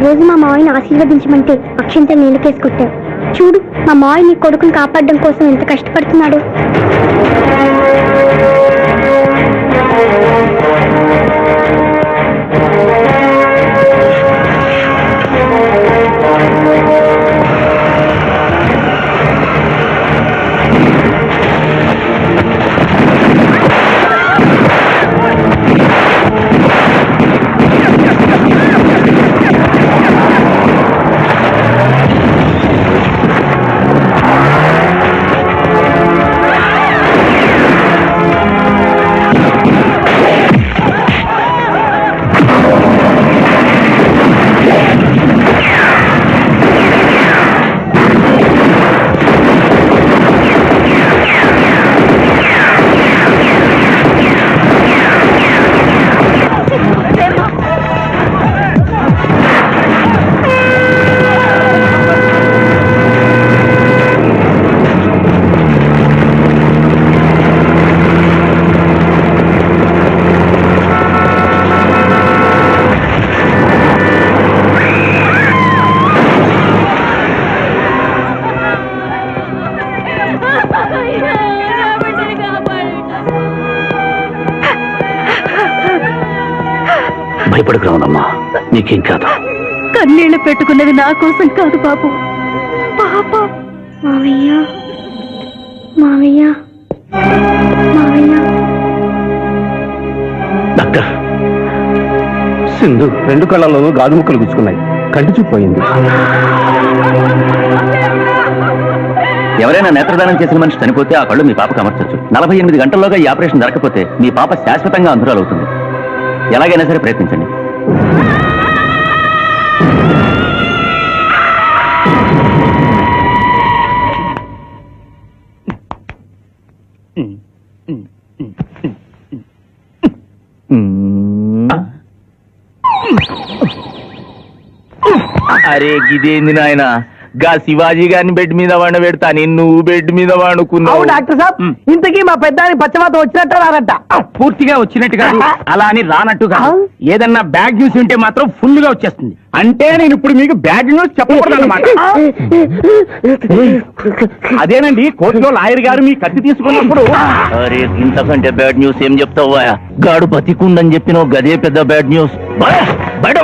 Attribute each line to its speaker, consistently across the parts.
Speaker 1: రోజు మా మావయ్యని ఆశీర్వదించమంటే అక్షంత నీళ్ళకేసి కొట్టావు. చూడు మా మావయ్య నీ కొడుకుని కాపాడడం కోసం ఎంత కష్టపడుతున్నాడు.
Speaker 2: భయపడుకురావునమ్మా, నీకేం కాదు.
Speaker 3: కన్నీళ్లు పెట్టుకున్నది నా కోసం కాదు బాబు, పాప.
Speaker 1: మావయ్య మావయ్య మావయ్య.
Speaker 2: డాక్టర్, సింధు 2 కళ్ళలోనూ గాజు ముక్కలు గుచ్చుకున్నాయి, కంటి చూపోయింది. ఎవరైనా నేత్రదానం చేసిన మనిషి చనిపోతే ఆ కళ్ళు మీ పాపకు అమర్చొచ్చు. 48 గంటల్లోగా ఈ ఆపరేషన్ జరగకపోతే మీ పాప శాశ్వతంగా అంధురాలవుతుంది. ఎలాగైనా సరే ప్రయత్నించండి.
Speaker 4: అరే గిదేంది నాయన, గా శివాజీ గారిని బెడ్ మీద వండబెడతా, నువ్వు బెడ్ మీద వండుకున్నావు.
Speaker 5: డాక్టర్ సాబ్, ఇంతకీ మా పెద్దానికి పచ్చవాత వచ్చినట్టు రానట్ట?
Speaker 4: పూర్తిగా వచ్చినట్టు కాదు, అలా అని రానట్టు కాదు. ఏదన్నా బ్యాడ్ న్యూస్ ఉంటే మాత్రం ఫుల్ గా వచ్చేస్తుంది. అంటే నేను ఇప్పుడు మీకు బ్యాడ్ న్యూస్ చెప్పకూడదు అన్నమాట. అదేనండి, కోర్టులో లాయర్ గారు మీ కత్తి తీసుకున్నప్పుడు.
Speaker 2: అరే, ఇంతకంటే బ్యాడ్ న్యూస్ ఏం చెప్తావా? గాడు బతికుండని చెప్పిన గదే పెద్ద బ్యాడ్ న్యూస్. బయట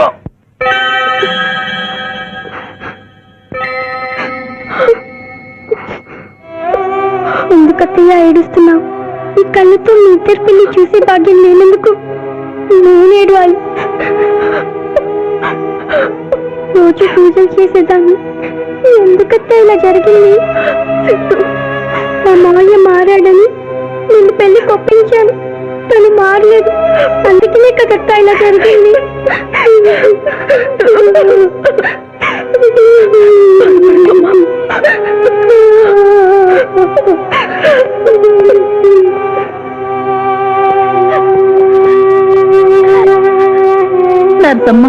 Speaker 1: ఎందుకత్తయ్య ఏడుస్తున్నావు? ఈ కళ్ళతో మీ ఇద్దరు పిల్లి చూసే భాగ్యం లేనందుకు నేనేడవాలి. రోజు పూజలు చేసేదాన్ని, ఎందుకత్తయ్య ఇలా జరిగింది? మా మావయ్య మారాడని నేను పెళ్లి ఒప్పించాను, తను మారలేదు. అందుకనే కదత్తా ఇలా జరిగింది.
Speaker 3: నర్సమ్మ,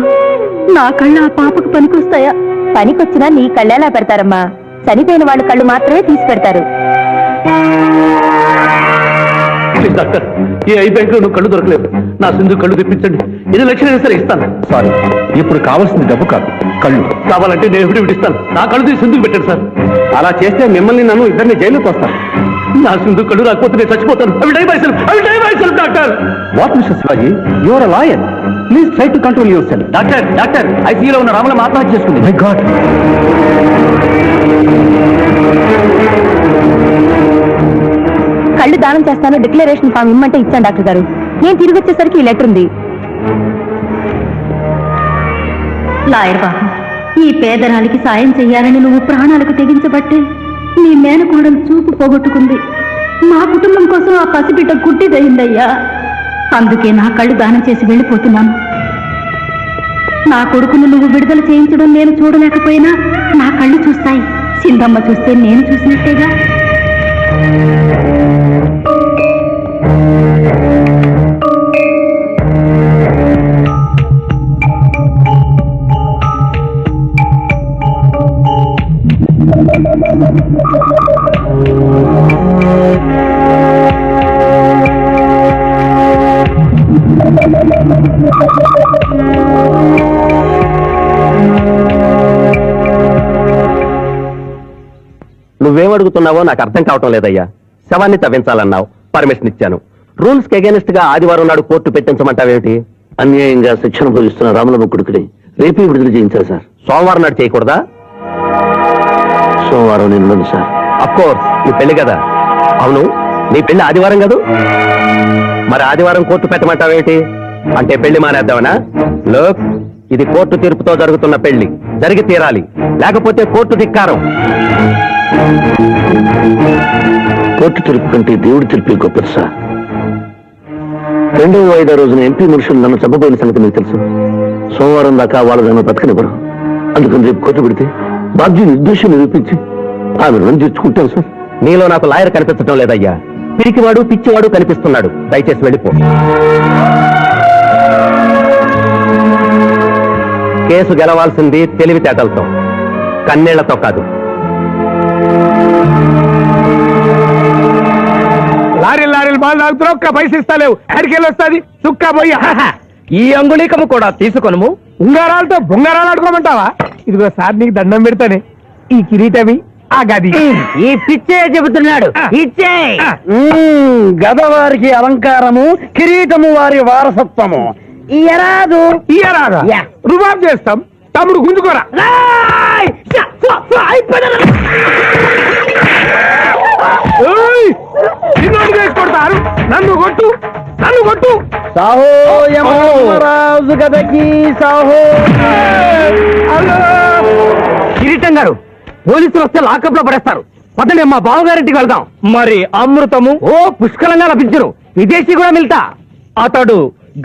Speaker 3: నా కళ్ళు ఆ పాపకు పనికొస్తాయా? పనికొచ్చినా నీ కళ్ళెలా పెడతారమ్మా? చనిపోయిన వాళ్ళ కళ్ళు మాత్రమే తీసి పెడతారు.
Speaker 2: డాక్టర్, ఈ 5 బ్యాంకులో నువ్వు కళ్ళు దొరకలేదు. నా సింధు కళ్ళు తెప్పించండి. 8 లక్షలైనా సరే ఇస్తాను. సారీ, ఇప్పుడు కావాల్సింది డబ్బు కాదు, కళ్ళు. కావాలంటే నేను ఎప్పుడు ఇస్తాను. నా కళ్ళు తీసి సింధుకు పెట్టండి సార్. అలా చేస్తే మిమ్మల్ని నన్ను ఇద్దరిని జైలుకి వస్తాను. నా సింధు కళ్ళు రాకపోతే నేను చచ్చిపోతాను. Doctor. What mister Shivaji, you are a lawyer. Please try to control yourself. Doctor, ఐసీయూలో ఉన్న రామల ఆత్మహత్య చేసుకుంది. My God.
Speaker 3: కళ్ళు దానం చేస్తాను డిక్లరేషన్ ఫామ్ ఇమ్మంటే ఇచ్చాను డాక్టర్ గారు. నేను తిరిగి వచ్చేసరికి ఈ లెటర్ ఉంది. లాయర్ బాబు, ఈ పేదరాలికి సాయం చెయ్యాలని నువ్వు ప్రాణాలకు తెగించబట్టే నీ మేనకోడలు చూపు పోగొట్టుకుంది. మా కుటుంబం కోసం ఆ పసిబిడ్డ గుడ్డిదయిందయ్యా. అందుకే నా కళ్ళు దానం చేసి వెళ్ళిపోతున్నాను. నా కొడుకును నువ్వు విడుదల చేయించడం నేను చూడలేకపోయినా నా కళ్ళు చూస్తాయి. సింధమ్మ చూస్తే నేను చూసినట్టేగా.
Speaker 6: అడుగుతున్నావో నాకు అర్థం కావటం లేదయ్యా. శవాన్ని తవ్వించాలన్నావు, పర్మిషన్ ఇచ్చాను. రూల్స్ కి అగేనిస్ట్ గా ఆదివారం నాడు కోర్టు పెట్టించమంటావేమిటి?
Speaker 2: అన్యాయంగా శిక్షణ భోగిస్తున్న రామలమ్మ కొడుకుని రేపే విడుదల చేయించాలి సార్.
Speaker 6: సోమవారం నాడు చేయకూడదా?
Speaker 2: సోమవారం నేను ఉండను సార్.
Speaker 6: అఫ్కోర్స్ నీ పెళ్లి కదా. అవును, నీ పెళ్లి ఆదివారం కదూ? మరి ఆదివారం కోర్టు పెట్టమంటావేమిటి? అంటే పెళ్లి మానేద్దామనా? లోక్, ఇది కోర్టు తీర్పుతో జరుగుతున్న పెళ్లి, జరిగి తీరాలి, లేకపోతే కోర్టు ధిక్కారం.
Speaker 2: కోర్టు తీర్పు కంటే దేవుడి తీర్పే గొప్పది సార్. 2వ వాయిదా రోజున ఎంపీ మనుషులు నన్ను చంపబోయిన సంగతి మీకు తెలుసు. సోమవారం దాకా వాళ్ళు నన్ను బతకనివ్వరు. అందుకని రేపు కోర్టు పెడితే బాబ్జీ నిర్దోషం నిరూపించి ఆమె రుణం తీర్చుకుంటాను సార్.
Speaker 6: నీలో నాకు లాయర్ కనిపించడం లేదయ్యా. పిరికివాడు పిచ్చివాడు కనిపిస్తున్నాడు. దయచేసి వెళ్ళిపో. కేసు గెలవాల్సింది తెలివితేటలతో, కన్నీళ్లతో కాదు.
Speaker 4: లారీలు బాగా తాగుతున్నావు, ఒక్క పైస ఇస్తలేవు. ఎక్కడికెళ్ళి వస్తుంది చుక్క పోయి. ఈ అంగుళీకము కూడా తీసుకొనుము. ఉంగారాలతో బొంగారాలు ఆడుకోమంటావా? ఇదిగో సార్, నీకు దండం పెడతానే. ఈ కిరీటమి, ఆ గది.
Speaker 5: ఈ పిచ్చే చెబుతున్నాడు. ఇచ్చే గదవారికి అలంకారము, కిరీటము వారి వారసత్వము. ఇయరాదు
Speaker 4: ఇయ్యరాదా?
Speaker 5: యా.
Speaker 4: రుబాబ్ చేస్తాం. తమ్ముడు గుంజుకోరా. నిన్నోటి వేసుకొడతారు. నన్ను కొట్టు, నన్ను కొట్టు.
Speaker 5: సాహో యమరాజు గదకి సాహో. కిరీటం గారు, పోలీసులు వస్తే లాకప్ లో పడేస్తారు. పదండి, మా బావగారింటికి వెళ్దాం.
Speaker 4: మరి అమృతము?
Speaker 5: ఓ పుష్కలంగా లభించును. విదేశీ కూడా మిల్తా.
Speaker 4: అతడు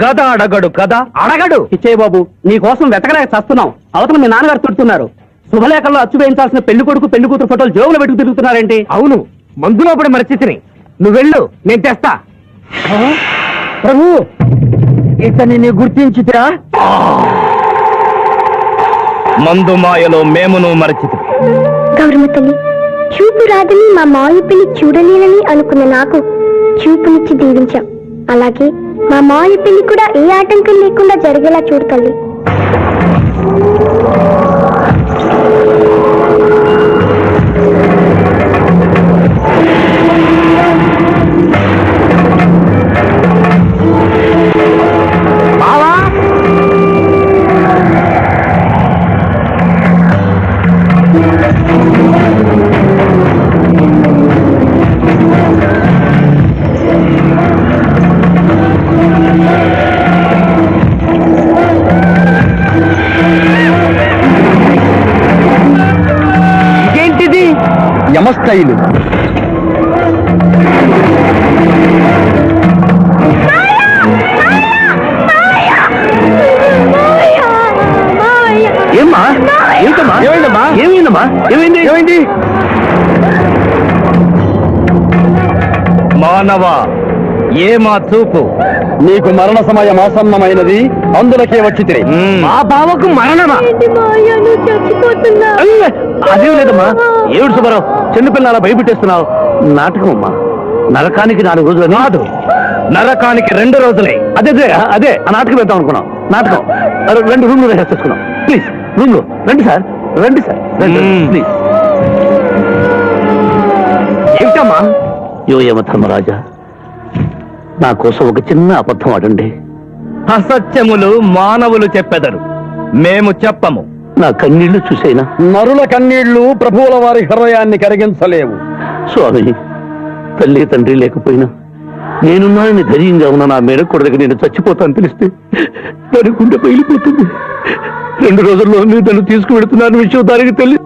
Speaker 4: గద అడగడు కదా?
Speaker 5: అడగడు. ఇచ్చే బాబు, నీ కోసం వెతకలేక చస్తున్నాం. అవతల మీ నాన్నగారు తిడుతున్నారు. శుభలేఖల్లో అచ్చు వేయించాల్సిన పెళ్లి కొడుకు పెళ్లి కూతురు ఫోటోలు జోగులు పెట్టుకు తిరుగుతున్నారేంటి?
Speaker 4: అవును, మందులో పడి మరచితిని.
Speaker 5: నువ్వు వెళ్ళు, నేను తెస్తా. ప్రభు, ఇతన్ని నీ గుర్తించితే
Speaker 4: మందు మాయలో మేమును మరచితి.
Speaker 1: గౌరమ్మ తల్లి, చూపు రాదని మా మావయ్య పెళ్లి చూడలేనని అనుకున్న నాకు చూపునిచ్చి దీవించాం. అలాగే మా మావయ్య పెళ్లి కూడా ఏ ఆటంకం లేకుండా జరిగేలా చూడు తల్లి.
Speaker 5: ఇదేంటిది?
Speaker 6: యమస్థైలు.
Speaker 2: ఏమ్మా? ఏంటమ్మా?
Speaker 6: ఏమైందమ్మా?
Speaker 2: ఏమైందమ్మా? ఏమైంది?
Speaker 4: మానవ, ఏ మా చూపు?
Speaker 6: నీకు మరణ సమయం ఆసన్నమైనది, అందులకే వచ్చి తిరిగి.
Speaker 5: మా బావకు మరణమా?
Speaker 2: అదేం లేదమ్మా. ఏడు సుబ్బారావు, చిన్నపిల్లల భయపెట్టేస్తున్నావు. నాటకం అమ్మా. నరకానికి 4 రోజులు కాదు,
Speaker 4: నరకానికి 2 రోజులే.
Speaker 2: అదే ఆ నాటకం వెళ్తాం అనుకున్నాం. నాటకం 2 రూమ్లు వేసేసుకున్నాం. ప్లీజ్ రూమ్ లో రండి సార్, రండి ప్లీజ్.
Speaker 5: ఏమిటమ్మా?
Speaker 2: యో యమ ధర్మరాజా, నా కోసం ఒక చిన్న అబద్ధం ఆడండి.
Speaker 4: అసత్యములు మానవులు చెప్పెదరు, మేము చెప్పము.
Speaker 2: నా కన్నీళ్లు చూసేనా?
Speaker 6: నరుల కన్నీళ్లు ప్రభువుల వారి హృదయాన్ని కరిగించలేవు.
Speaker 2: స్వామి, తల్లి తండ్రి లేకపోయినా నేనున్నానని ధైర్యంగా ఉన్న నా మేడకూడదకి నేను చచ్చిపోతాను తెలిస్తే దాని గుండె పగిలిపోతుంది. 2 రోజుల్లో నేను తను తీసుకువెడుతున్నాను విషయం దానికి తెలియదు.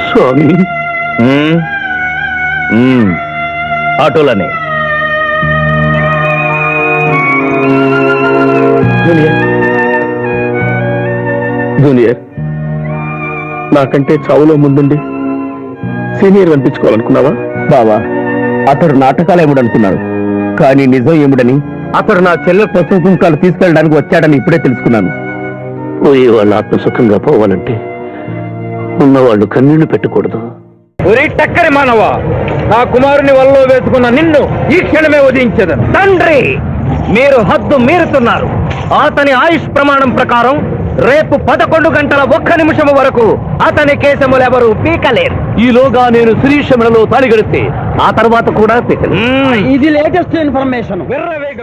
Speaker 2: స్వామి,
Speaker 4: అటులనే.
Speaker 2: జూనియర్, నాకంటే చావులో ముందుండి సీనియర్ అనిపించుకోవాలనుకున్నావా?
Speaker 6: బావా, అతడు నాటకాలు ఏముడనుకున్నాడు, కానీ నిజం ఏమిడని, అతడు నా చెల్లె పసుపు కుంకాలు తీసుకెళ్ళడానికి వచ్చాడని ఇప్పుడే తెలుసుకున్నాను.
Speaker 2: పోయే వాళ్ళ ఆత్మసుఖంగా పోవాలంటే ఉన్నవాళ్ళు కన్నీళ్లు పెట్టకూడదు.
Speaker 4: ఒరి టక్కరి మానవ, నా కుమారుని వల్ల వేసుకున్న నిన్ను ఈ క్షణమే వధించదను. తండ్రి, మీరు హద్దు మీరుతున్నారు. అతని ఆయుష్ ప్రమాణం ప్రకారం రేపు 11 గంటల 1 నిమిషం వరకు అతని కేశములెవరూ పీకలేరు.
Speaker 2: ఈలోగా నేను శిరీష మెడలో తాళి ఆ తర్వాత కూడా పీకను.
Speaker 5: ఇది లేటెస్ట్ ఇన్ఫర్మేషన్.
Speaker 4: వెర్రవేగ